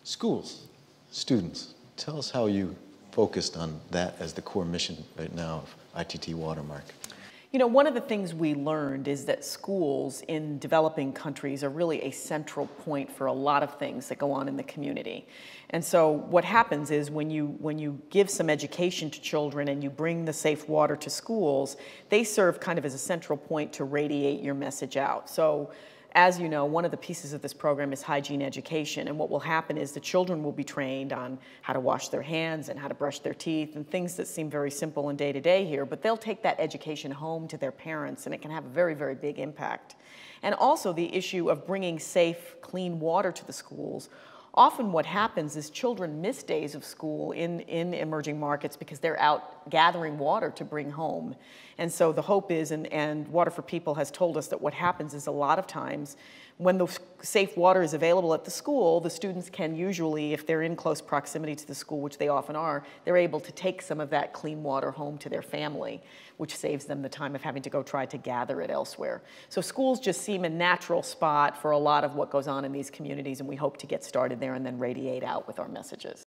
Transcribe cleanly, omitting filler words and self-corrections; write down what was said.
Schools, students, tell us how you focused on that as the core mission right now of ITT Watermark. You know, one of the things we learned is that schools in developing countries are really a central point for a lot of things that go on in the community. And so what happens is when you give some education to children and you bring the safe water to schools, they serve kind of as a central point to radiate your message out. So as you know, one of the pieces of this program is hygiene education, and what will happen is the children will be trained on how to wash their hands and how to brush their teeth and things that seem very simple and day-to-day here, but they'll take that education home to their parents, and it can have a very, very big impact. And also the issue of bringing safe, clean water to the schools. Often what happens is children miss days of school in emerging markets because they're out gathering water to bring home. And so the hope is, and Water for People has told us that what happens is a lot of times when the safe water is available at the school, the students can usually, if they're in close proximity to the school, which they often are, they're able to take some of that clean water home to their family, which saves them the time of having to go try to gather it elsewhere. So schools just seem a natural spot for a lot of what goes on in these communities, and we hope to get started there and then radiate out with our messages.